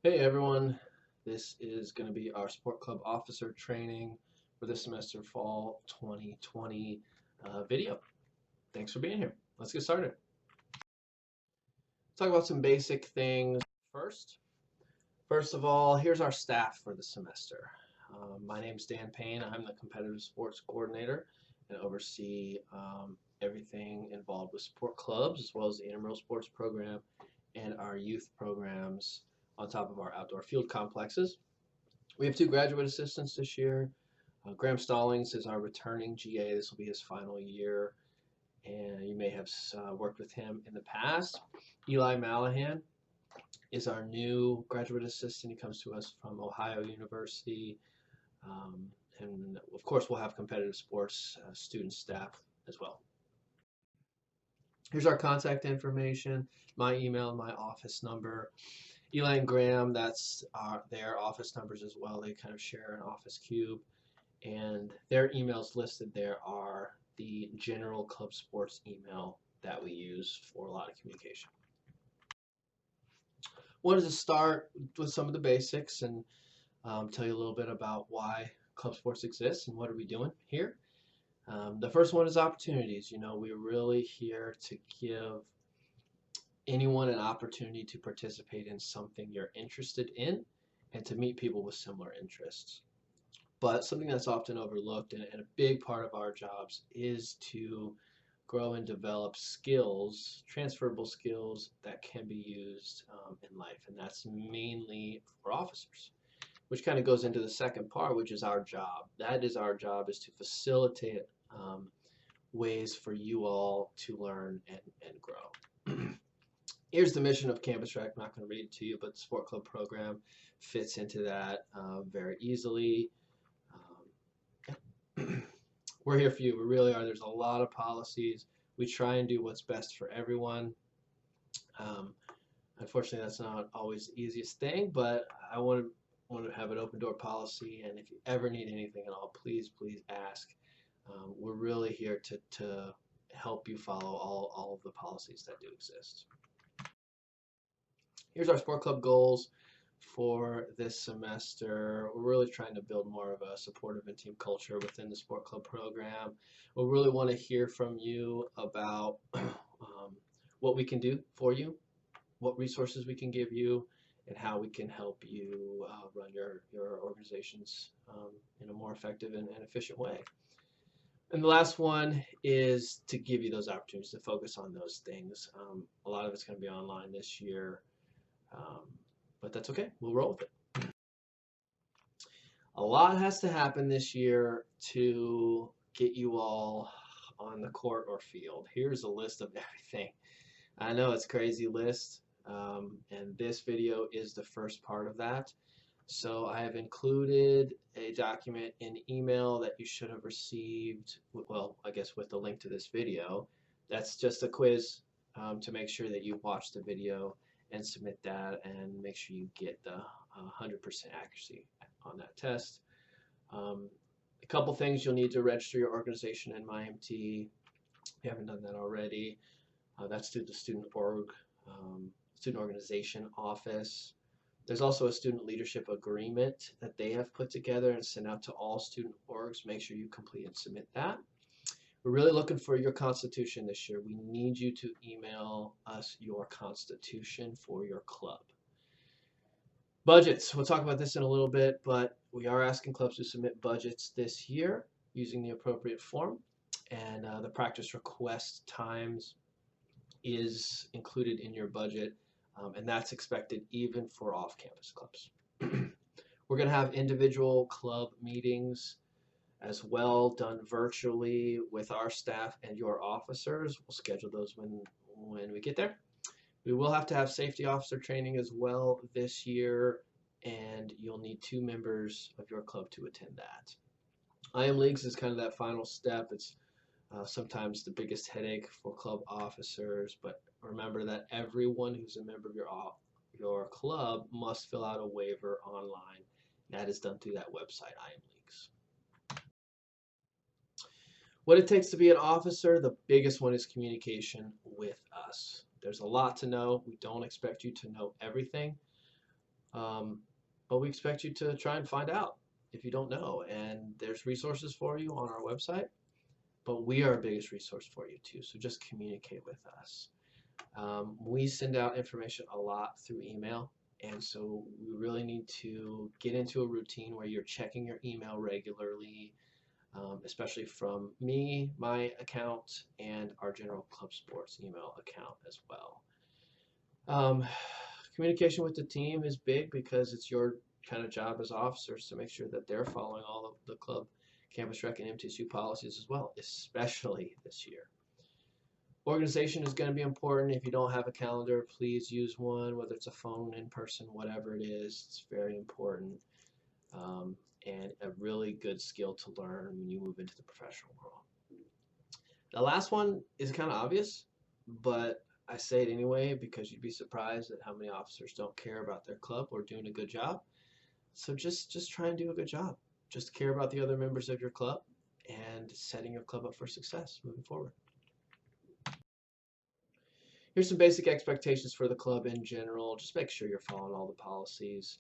Hey everyone, this is going to be our Sport Club Officer training for this semester fall 2020 video. Thanks for being here. Let's get started. Talk about some basic things first. First of all, here's our staff for the semester. My name's Dan Payne. I'm the competitive sports coordinator and oversee everything involved with sport clubs as well as the intramural sports program and our youth programs on top of our outdoor field complexes. We have two graduate assistants this year. Graham Stallings is our returning GA. This will be his final year, and you may have worked with him in the past. Eli Malahan is our new graduate assistant. He comes to us from Ohio University. And of course, we'll have competitive sports student staff as well. Here's our contact information, my email, and my office number. Eli and Graham, that's their office numbers as well. They kind of share an office cube. And their emails listed there are the general club sports email that we use for a lot of communication. Wanted to start with some of the basics and tell you a little bit about why club sports exists and what are we doing here. The first one is opportunities. You know, we're really here to give anyone an opportunity to participate in something you're interested in and to meet people with similar interests. But something that's often overlooked and a big part of our jobs is to grow and develop skills, transferable skills that can be used in life. And that's mainly for officers, which kind of goes into the second part, which is our job. That is our job, is to facilitate ways for you all to learn and grow. Here's the mission of Campus Track. I'm not going to read it to you, but the Sport Club program fits into that very easily. We're here for you. We really are. There's a lot of policies. We try and do what's best for everyone. Unfortunately, that's not always the easiest thing, but I want to have an open door policy, and if you ever need anything at all, please ask. We're really here to help you follow all of the policies that do exist. Here's our sport club goals for this semester. We're really trying to build more of a supportive and team culture within the sport club program. We really want to hear from you about what we can do for you, what resources we can give you, and how we can help you run your organizations in a more effective and efficient way. And the last one is to give you those opportunities to focus on those things. A lot of it's going to be online this year. But that's okay. We'll roll with it. A lot has to happen this year to get you all on the court or field. Here's a list of everything. I know it's a crazy list, and this video is the first part of that. So I have included a document in email that you should have received, well, I guess with the link to this video. That's just a quiz to make sure that you watch the video and submit that and make sure you get the 100% accuracy on that test. A couple things: you'll need to register your organization in MyMT. If you haven't done that already, that's through the student organization office. There's also a student leadership agreement that they have put together and sent out to all student orgs. Make sure you complete and submit that. We're really looking for your constitution this year. We need you to email us your constitution for your club. Budgets. We'll talk about this in a little bit, but we are asking clubs to submit budgets this year using the appropriate form. And the practice request times is included in your budget, and that's expected even for off-campus clubs. We're going to have individual club meetings as well, done virtually with our staff and your officers. We'll schedule those when we get there. We will have to have safety officer training as well this year, and you'll need 2 members of your club to attend that. IM Leagues is kind of that final step. It's sometimes the biggest headache for club officers, but remember that everyone who's a member of your club must fill out a waiver online. That is done through that website, IM Leagues. What it takes to be an officer: the biggest one is communication with us. There's a lot to know. We don't expect you to know everything. But we expect you to try and find out if you don't know. And there's resources for you on our website, but we are our biggest resource for you too. So just communicate with us. We send out information a lot through email, and so we really need to get into a routine where you're checking your email regularly, especially from me, my account, and our General Club Sports email account as well. Um, Communication with the team is big because it's your kind of job as officers to make sure that they're following all of the club, campus rec, and MTSU policies as well, especially this year. Organization is going to be important. If you don't have a calendar, please use one, whether it's a phone, in person, whatever it is. It's very important, and a really good skill to learn when you move into the professional world. The last one is kind of obvious, but I say it anyway because you'd be surprised at how many officers don't care about their club or doing a good job. So just try and do a good job. Just care about the other members of your club and setting your club up for success moving forward. Here's some basic expectations for the club in general. Just make sure you're following all the policies.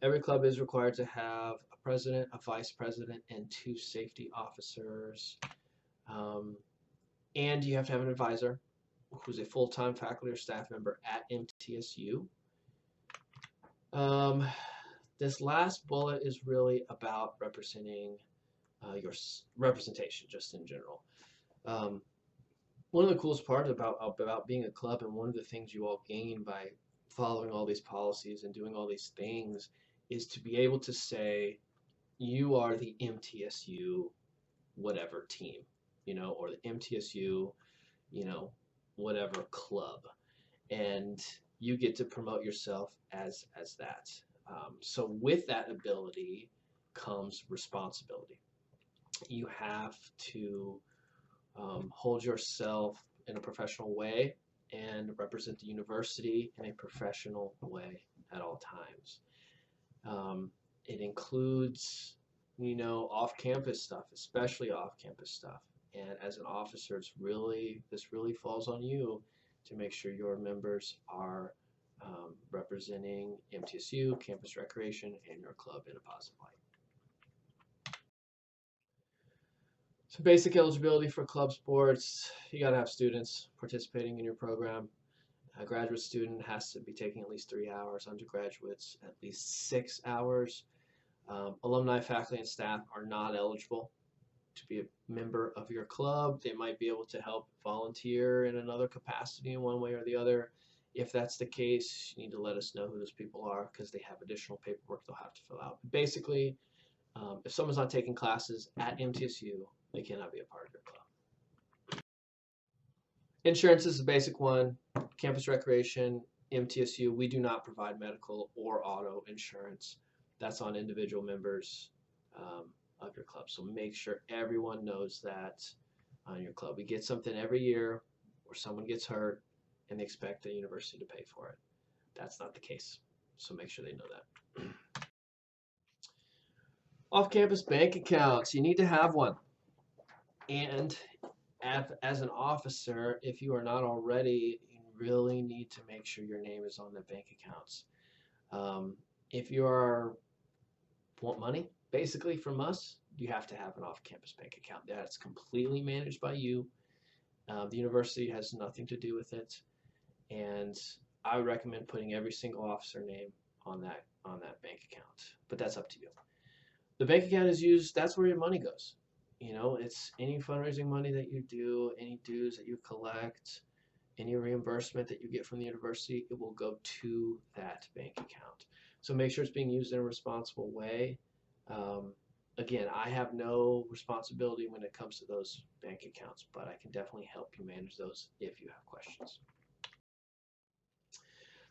Every club is required to have a president, a vice president, and 2 safety officers. And you have to have an advisor who's a full-time faculty or staff member at MTSU. This last bullet is really about representing your representation, just in general. One of the coolest parts about being a club, and one of the things you all gain by following all these policies and doing all these things, is to be able to say you are the MTSU whatever team, or the MTSU, whatever club, and you get to promote yourself as that. So with that ability comes responsibility. You have to hold yourself in a professional way and represent the university in a professional way at all times. It includes, off-campus stuff, especially off-campus stuff. And as an officer, this really falls on you to make sure your members are representing MTSU, campus recreation, and your club in a positive light. So basic eligibility for club sports, you got to have students participating in your program. A graduate student has to be taking at least 3 hours, undergraduates at least 6 hours. Alumni, faculty, and staff are not eligible to be a member of your club. They might be able to help volunteer in another capacity in one way or the other. If that's the case, you need to let us know who those people are because they have additional paperwork they'll have to fill out. Basically, if someone's not taking classes at MTSU, they cannot be a part of your club. Insurance is the basic one. Campus recreation, MTSU, we do not provide medical or auto insurance. That's on individual members of your club. So make sure everyone knows that on your club. We get something every year where someone gets hurt and they expect the university to pay for it. That's not the case. So make sure they know that. Off-campus bank accounts. You need to have one. And as an officer, if you are not already, you really need to make sure your name is on the bank accounts. If you want money, basically from us, you have to have an off-campus bank account. That's completely managed by you. The university has nothing to do with it, and I would recommend putting every single officer name on that bank account. But that's up to you. The bank account is used. That's where your money goes. It's any fundraising money that you do, any dues that you collect, any reimbursement that you get from the university, it will go to that bank account. So make sure it's being used in a responsible way. Again, I have no responsibility when it comes to those bank accounts, but I can definitely help you manage those if you have questions.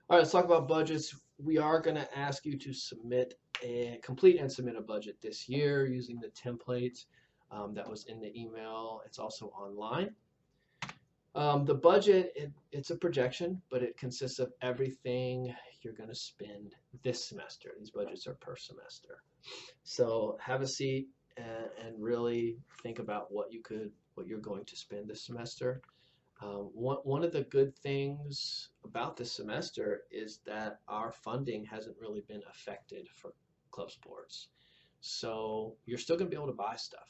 All right, let's talk about budgets. We are going to ask you to complete and submit a budget this year using the template that was in the email. It's also online. The budget, it's a projection, but it consists of everything you're going to spend this semester. These budgets are per semester. So have a seat and really think about what you're going to spend this semester. One of the good things about this semester is that our funding hasn't really been affected for club sports. So you're still going to be able to buy stuff.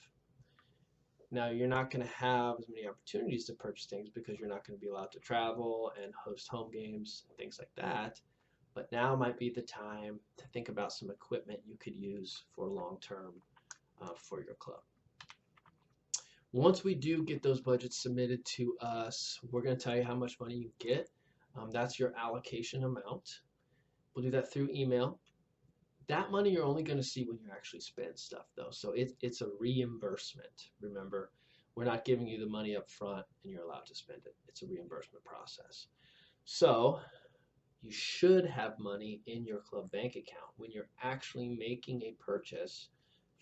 Now, you're not going to have as many opportunities to purchase things because you're not going to be allowed to travel and host home games and things like that. But now might be the time to think about some equipment you could use for long term for your club. Once we do get those budgets submitted to us, we're going to tell you how much money you get. That's your allocation amount. We'll do that through email. That money you're only going to see when you actually spend stuff, though. So it's a reimbursement. Remember, we're not giving you the money up front and you're allowed to spend it. It's a reimbursement process. So you should have money in your club bank account. When you're actually making a purchase,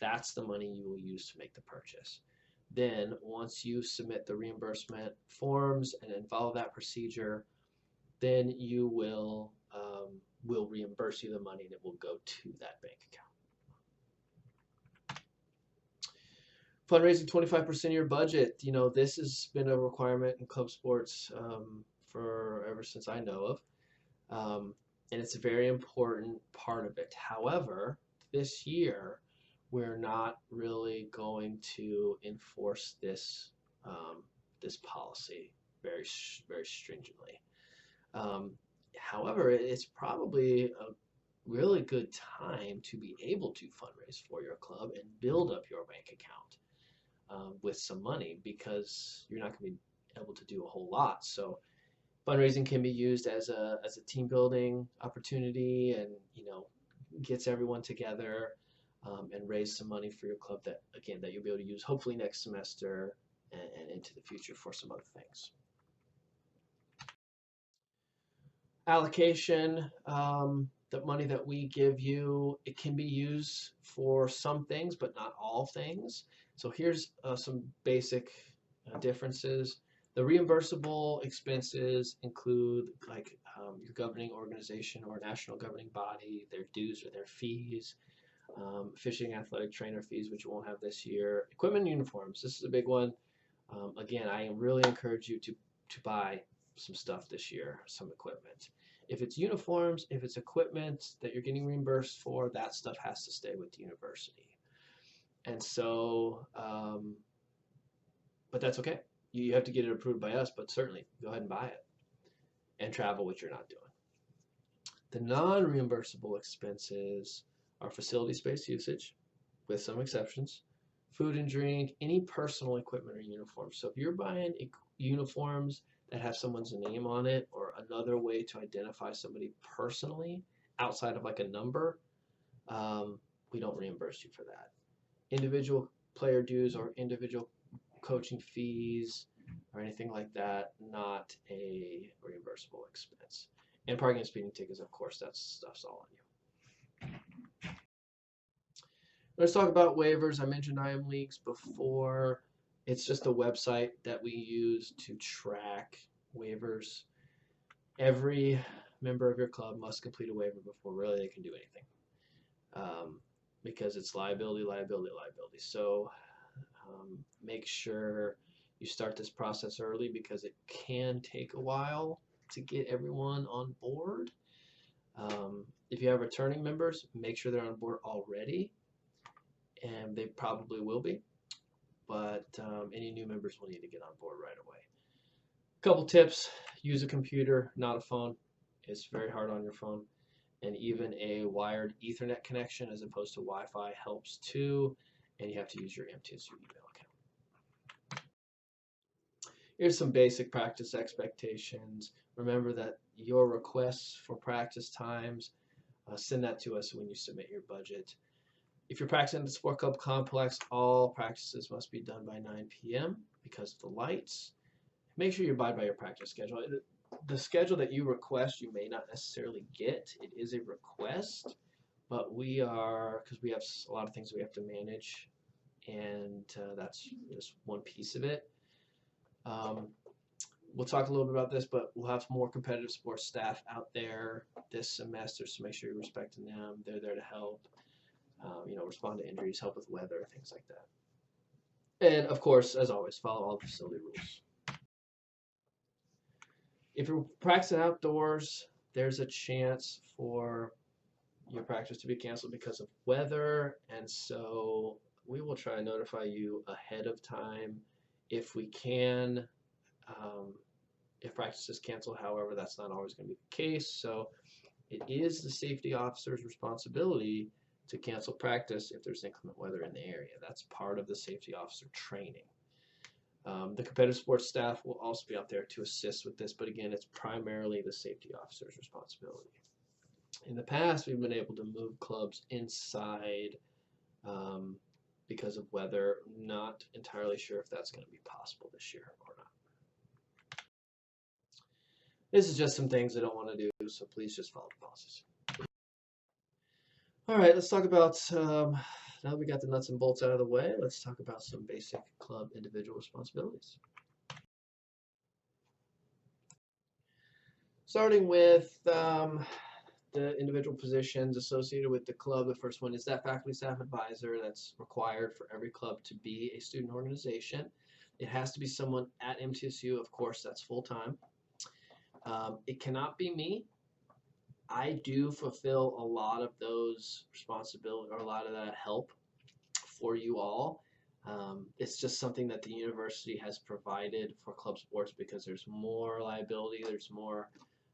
that's the money you will use to make the purchase. Then once you submit the reimbursement forms and then follow that procedure, then you will reimburse you the money and it will go to that bank account. Fundraising 25% of your budget. You know, this has been a requirement in club sports for ever since I know of. And it's a very important part of it. However, this year, we're not really going to enforce this this policy very stringently. However, it's probably a really good time to be able to fundraise for your club and build up your bank account with some money, because you're not going to be able to do a whole lot. So fundraising can be used as a team building opportunity, and gets everyone together and raise some money for your club that you'll be able to use hopefully next semester and into the future for some other things. Allocation, the money that we give you, it can be used for some things, but not all things. So here's some basic differences. The reimbursable expenses include your governing organization or national governing body, their dues or their fees, fishing athletic trainer fees, which you won't have this year, equipment and uniforms. This is a big one. Again, I really encourage you to buy some stuff this year, some equipment. If it's uniforms, if it's equipment that you're getting reimbursed for, that stuff has to stay with the university. And so, but that's okay. You have to get it approved by us, but certainly go ahead and buy it and travel, which you're not doing. The non-reimbursable expenses are facility space usage, with some exceptions, food and drink, any personal equipment or uniforms. So if you're buying uniforms that have someone's name on it or another way to identify somebody personally outside of like a number, we don't reimburse you for that. Individual player dues or individual coaching fees or anything like that, not a reimbursable expense. And parking and speeding tickets, of course, that stuff's all on you. Let's talk about waivers. I mentioned IM Leagues before. It's just a website that we use to track waivers. Every member of your club must complete a waiver before really they can do anything, because it's liability. So make sure you start this process early, because it can take a while to get everyone on board. If you have returning members, make sure they're on board already, and they probably will be, but any new members will need to get on board right away. A couple tips: use a computer, not a phone. It's very hard on your phone, and even a wired Ethernet connection as opposed to Wi-Fi helps too, and you have to use your MTSU email account. Here's some basic practice expectations. Remember that your requests for practice times, send that to us when you submit your budget. If you're practicing at the sport club complex, all practices must be done by 9 p.m. because of the lights. Make sure you abide by your practice schedule. The schedule that you request, you may not necessarily get. It is a request, but because we have a lot of things we have to manage, and that's just one piece of it. We'll talk a little bit about this, but we'll have more competitive sports staff out there this semester, so make sure you're respecting them. They're there to help, respond to injuries, help with weather, things like that. And of course, as always, follow all the facility rules. If you're practicing outdoors, there's a chance for your practice to be canceled because of weather, and so we will try to notify you ahead of time if we can. Um, if practice is canceled, however, that's not always going to be the case. So it is the safety officer's responsibility to cancel practice if there's inclement weather in the area. That's part of the safety officer training. The competitive sports staff will also be out there to assist with this, but again, it's primarily the safety officer's responsibility. In the past, we've been able to move clubs inside um, because of weather. Not entirely sure if that's going to be possible this year or not. This is just some things I don't want to do, so please just follow the policies. All right, let's talk about, now that we got the nuts and bolts out of the way, let's talk about some basic club individual responsibilities. Starting with the individual positions associated with the club, the first one is that faculty staff advisor. That's required for every club to be a student organization. It has to be someone at MTSU, of course, that's full-time. It cannot be me. I do fulfill a lot of those responsibilities or a lot of that help for you all. It's just something that the university has provided for club sports because there's more liability, there's more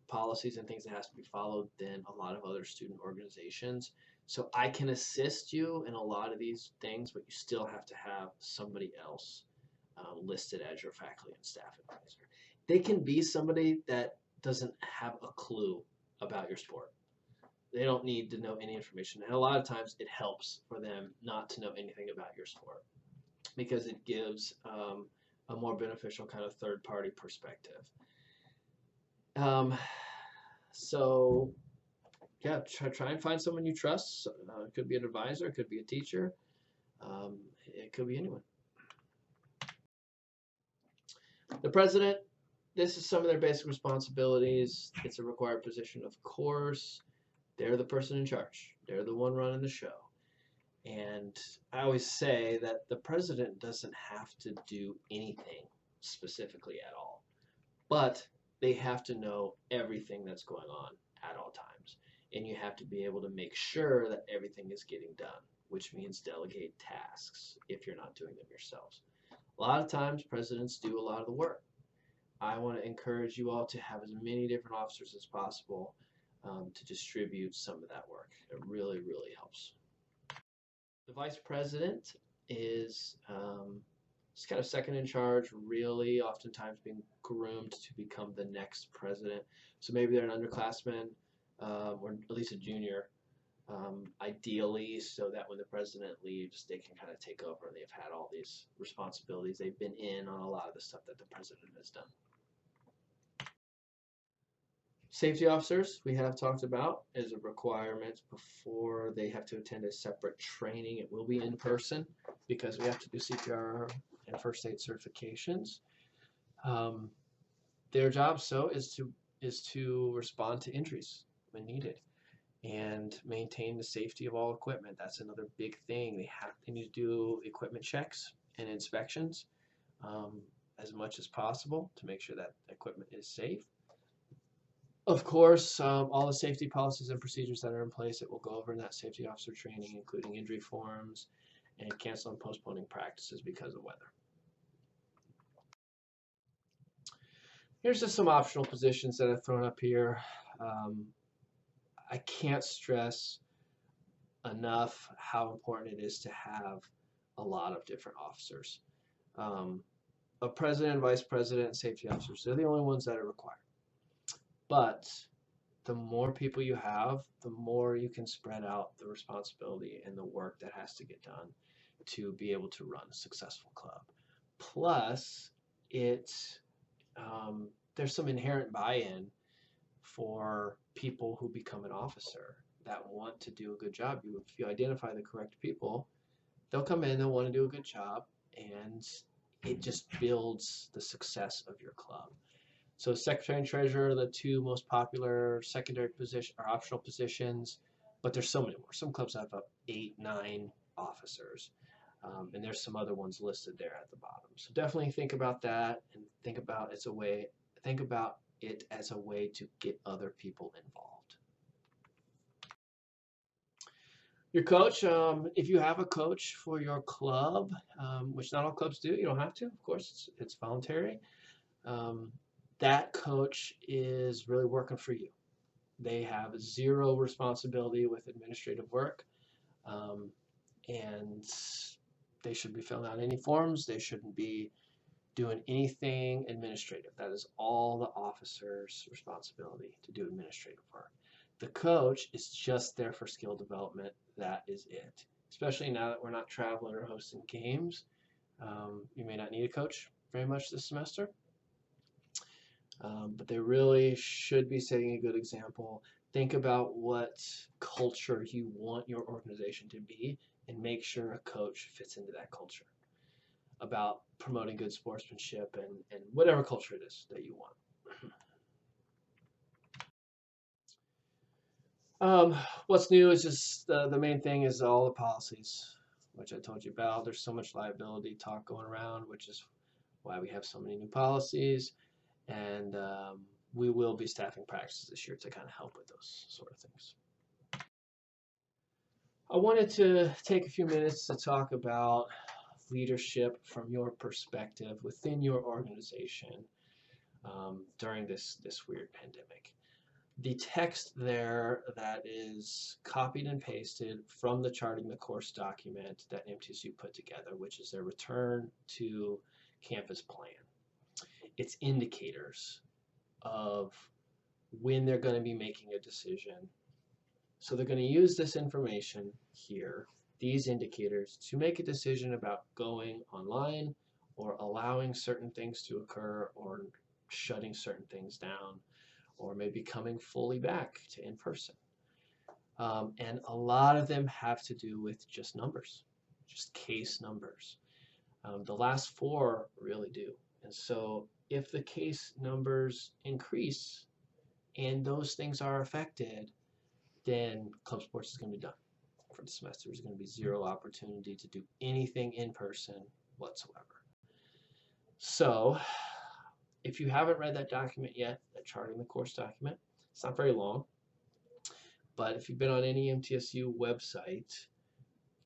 policies and things that has to be followed than a lot of other student organizations. So I can assist you in a lot of these things, but you still have to have somebody else listed as your faculty and staff advisor. They can be somebody that doesn't have a clue about your sport. They don't need to know any information. And a lot of times it helps for them not to know anything about your sport because it gives a more beneficial kind of third-party perspective. So yeah, try and find someone you trust. It could be an advisor, it could be a teacher, it could be anyone. The president, this is some of their basic responsibilities. It's a required position, of course. They're the person in charge. They're the one running the show. And I always say that the president doesn't have to do anything specifically at all, but they have to know everything that's going on at all times. And you have to be able to make sure that everything is getting done, which means delegate tasks if you're not doing them yourselves. A lot of times presidents do a lot of the work. I want to encourage you all to have as many different officers as possible to distribute some of that work. It really, really helps. The vice president is kind of second in charge, really oftentimes being groomed to become the next president. So maybe they're an underclassman or at least a junior, ideally, so that when the president leaves, they can kind of take over and they've had all these responsibilities. They've been in on a lot of the stuff that the president has done. Safety officers, we have talked about, is a requirement before they have to attend a separate training. It will be in person because we have to do CPR and first aid certifications. Their job is to respond to injuries when needed and maintain the safety of all equipment. That's another big thing. They need to do equipment checks and inspections as much as possible to make sure that equipment is safe. Of course, all the safety policies and procedures that are in place, it will go over in that safety officer training, including injury forms and canceling and postponing practices because of weather. Here's just some optional positions that I've thrown up here. I can't stress enough how important it is to have a lot of different officers. A president, vice president, and safety officers, they're the only ones that are required. But the more people you have, the more you can spread out the responsibility and the work that has to get done to be able to run a successful club. Plus, there's some inherent buy-in for people who become an officer that want to do a good job. If you identify the correct people, they'll come in, they'll want to do a good job, and it just builds the success of your club. So secretary and treasurer are the two most popular secondary position or optional positions, but there's so many more. Some clubs have up 8, 9 officers, and there's some other ones listed there at the bottom. So definitely think about that and think about it as a way to get other people involved. Your coach, if you have a coach for your club, which not all clubs do, you don't have to, of course, it's voluntary. Um, that coach is really working for you. They have zero responsibility with administrative work, um, and they should be filling out any forms. They shouldn't be doing anything administrative. That is all the officer's responsibility to do administrative work. The coach is just there for skill development. That is it. Especially now that we're not traveling or hosting games, you may not need a coach very much this semester. But they really should be setting a good example. Think about what culture you want your organization to be and make sure a coach fits into that culture. About promoting good sportsmanship and whatever culture it is that you want. What's new is just the main thing is all the policies, which I told you about. There's so much liability talk going around, which is why we have so many new policies. And we will be staffing practices this year to kind of help with those sort of things. I wanted to take a few minutes to talk about leadership from your perspective within your organization during this weird pandemic. The text there that is copied and pasted from the Charting the Course document that MTSU put together, which is their return to campus plan. It's indicators of when they're going to be making a decision. So they're going to use this information here, these indicators, to make a decision about going online or allowing certain things to occur or shutting certain things down or maybe coming fully back to in-person. And a lot of them have to do with just numbers, just case numbers. The last four really do. And so if the case numbers increase and those things are affected, then club sports is going to be done for the semester. There's going to be zero opportunity to do anything in person whatsoever. So if you haven't read that document yet, that Charting the Course document, it's not very long, but if you've been on any MTSU website,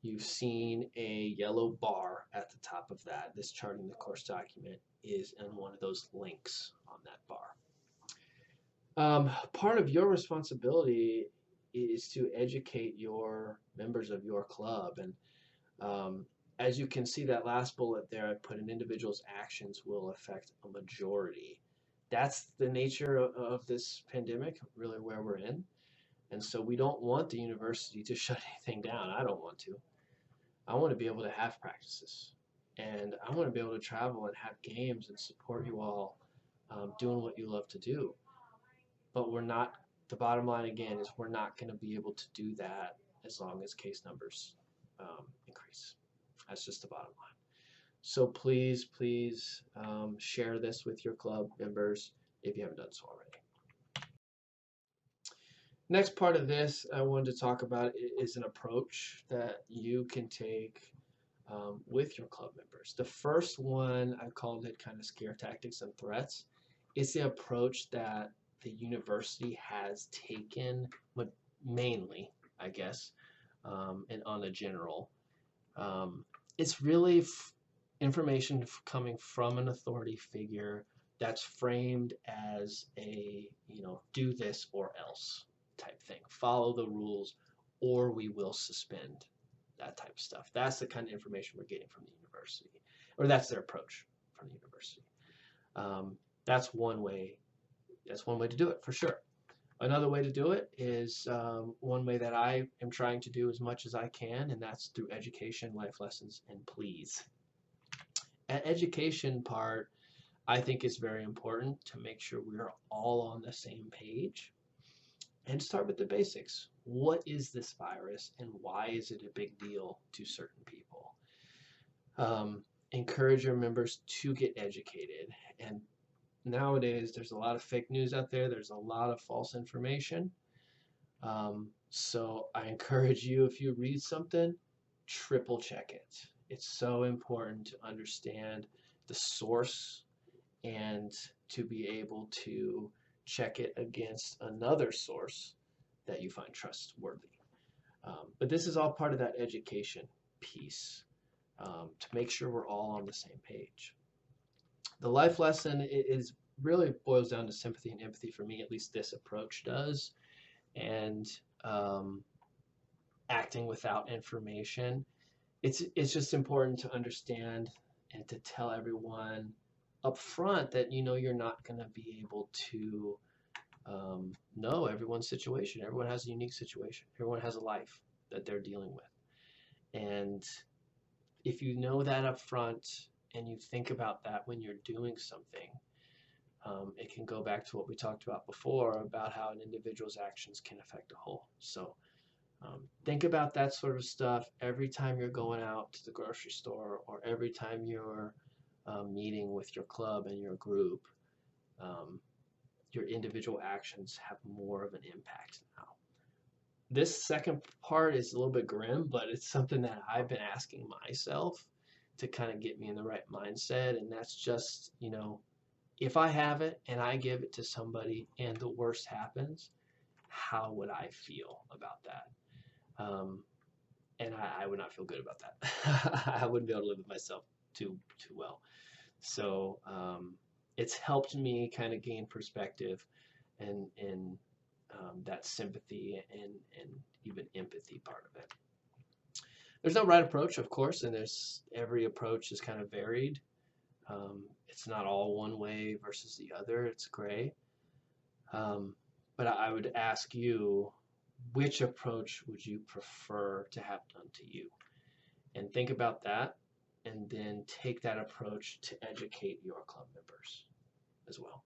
you've seen a yellow bar at the top of that. This Charting the Course document is in one of those links on that bar. Part of your responsibility is to educate your members of your club. And as you can see, that last bullet there, I put an individual's actions will affect a majority. That's the nature of this pandemic, really where we're in. And so we don't want the university to shut anything down. I don't want to. I want to be able to have practices. And I want to be able to travel and have games and support you all doing what you love to do. But we're not, the bottom line again is we're not going to be able to do that as long as case numbers increase. That's just the bottom line. So please, please share this with your club members if you haven't done so already. Next part of this I wanted to talk about is an approach that you can take with your club members. The first one, I called it kind of scare tactics and threats. It's the approach that the university has taken mainly, I guess, and on a general. It's really information coming from an authority figure that's framed as a, do this or else type thing. Follow the rules or we will suspend, that type of stuff. That's the kind of information we're getting from the university, or that's their approach from the university. That's one way. That's one way to do it, for sure. Another way to do it is one way that I am trying to do as much as I can, and that's through education, life lessons, and pleas. That education part, I think, is very important to make sure we are all on the same page. And start with the basics. What is this virus and why is it a big deal to certain people? Encourage your members to get educated. And nowadays, there's a lot of fake news out there. There's a lot of false information. So I encourage you, if you read something, triple check it. It's so important to understand the source and to be able to check it against another source that you find trustworthy. But this is all part of that education piece, to make sure we're all on the same page. The life lesson is really boils down to sympathy and empathy for me, at least this approach does, and acting without information. It's just important to understand and to tell everyone up front that you're not going to be able to know everyone's situation. Everyone has a unique situation. Everyone has a life that they're dealing with. And if you know that up front and you think about that when you're doing something, it can go back to what we talked about before about how an individual's actions can affect a whole. So think about that sort of stuff every time you're going out to the grocery store or every time you're meeting with your club and your group. Your individual actions have more of an impact now. This second part is a little bit grim, but it's something that I've been asking myself to kind of get me in the right mindset. And that's just, if I have it and I give it to somebody and the worst happens, how would I feel about that? And I would not feel good about that. I wouldn't be able to live with myself too well. So it's helped me kind of gain perspective and that sympathy and even empathy part of it. There's no right approach, of course, and every approach is kind of varied. It's not all one way versus the other. It's gray. But I would ask you, which approach would you prefer to have done to you? And think about that, and then take that approach to educate your club members as well.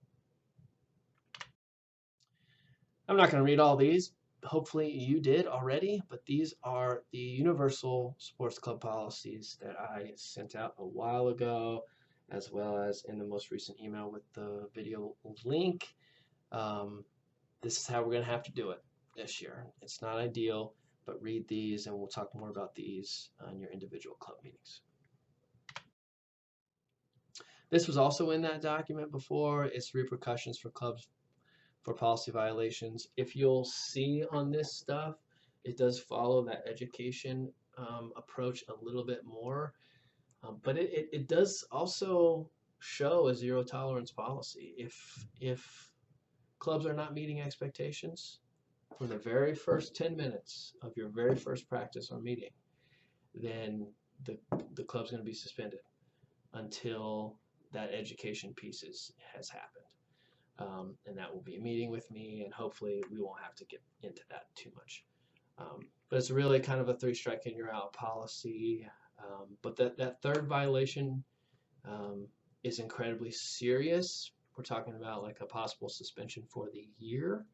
I'm not going to read all these. Hopefully you did already, but these are the Universal Sports Club policies that I sent out a while ago, as well as in the most recent email with the video link. This is how we're going to have to do it this year. It's not ideal, but read these and we'll talk more about these in your individual club meetings. This was also in that document before. It's repercussions for clubs for policy violations. If you'll see on this stuff, it does follow that education approach a little bit more, but it does also show a zero tolerance policy. If clubs are not meeting expectations for the very first 10 minutes of your very first practice or meeting, then the club's going to be suspended until that education piece has happened. And that will be a meeting with me, and hopefully we won't have to get into that too much. But it's really kind of a 3-strike and you're out policy. But that third violation is incredibly serious. We're talking about like a possible suspension for the year,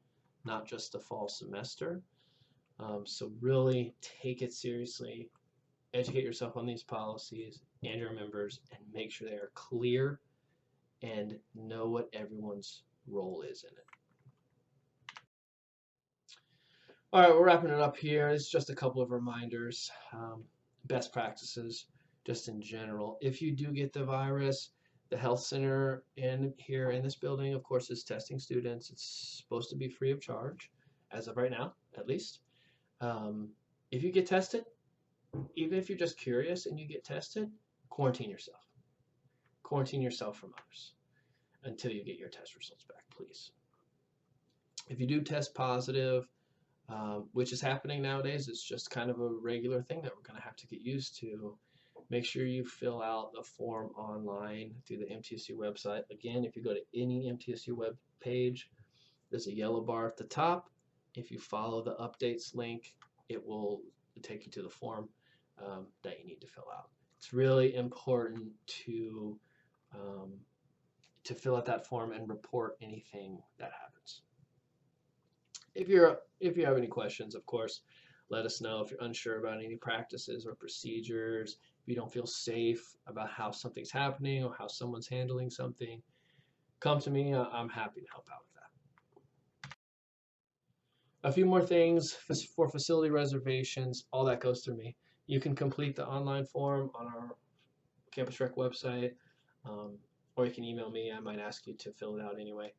not just the fall semester. So really take it seriously, educate yourself on these policies and your members, and make sure they are clear and know what everyone's role is in it. All right, we're wrapping it up here. It's just a couple of reminders, best practices just in general. If you do get the virus, the health center here in this building, of course, is testing students. It's supposed to be free of charge, as of right now, at least. If you get tested, even if you're just curious and you get tested, quarantine yourself. Quarantine yourself from others until you get your test results back, please. If you do test positive, which is happening nowadays, it's just kind of a regular thing that we're going to have to get used to. Make sure you fill out the form online through the MTSU website. Again, if you go to any MTSU web page, there's a yellow bar at the top. If you follow the updates link, it will take you to the form that you need to fill out. It's really important to fill out that form and report anything that happens. If you have any questions, of course, let us know. If you're unsure about any practices or procedures, if you don't feel safe about how something's happening or how someone's handling something, come to me. I'm happy to help out with that. A few more things for facility reservations. All that goes through me. You can complete the online form on our Campus Rec website, or you can email me. I might ask you to fill it out anyway.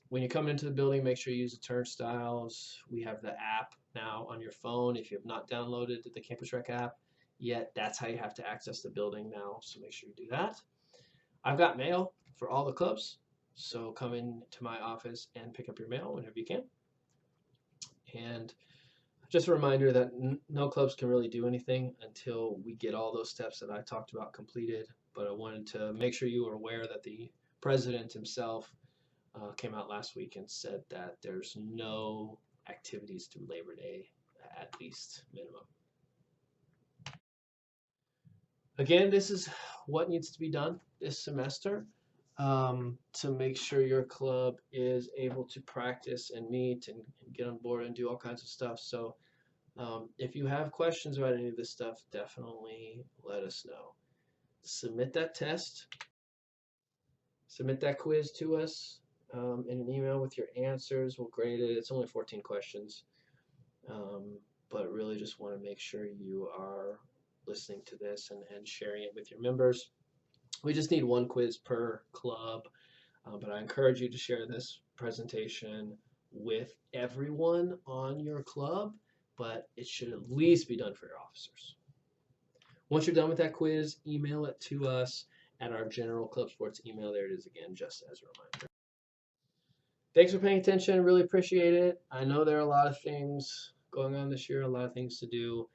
When you come into the building, make sure you use the turnstiles. We have the app now on your phone. If you have not downloaded the Campus Rec app yet, that's how you have to access the building now, so make sure you do that. I've got mail for all the clubs, so come into my office and pick up your mail whenever you can. And just a reminder that no clubs can really do anything until we get all those steps that I talked about completed, but I wanted to make sure you were aware that the president himself came out last week and said that there's no activities through Labor Day, at least minimum. Again, this is what needs to be done this semester to make sure your club is able to practice and meet and get on board and do all kinds of stuff. So if you have questions about any of this stuff, definitely let us know. Submit that test, submit that quiz to us in an email with your answers. We'll grade it. It's only 14 questions, but really just want to make sure you are listening to this and sharing it with your members. We just need one quiz per club, but I encourage you to share this presentation with everyone on your club, but it should at least be done for your officers. Once you're done with that quiz, email it to us at our general club sports email. There it is again, just as a reminder. Thanks for paying attention. Really appreciate it. I know there are a lot of things going on this year, a lot of things to do.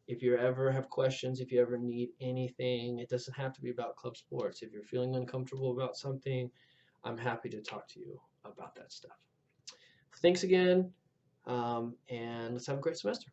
If you ever have questions, if you ever need anything, it doesn't have to be about club sports. If you're feeling uncomfortable about something, I'm happy to talk to you about that stuff. Thanks again, and let's have a great semester.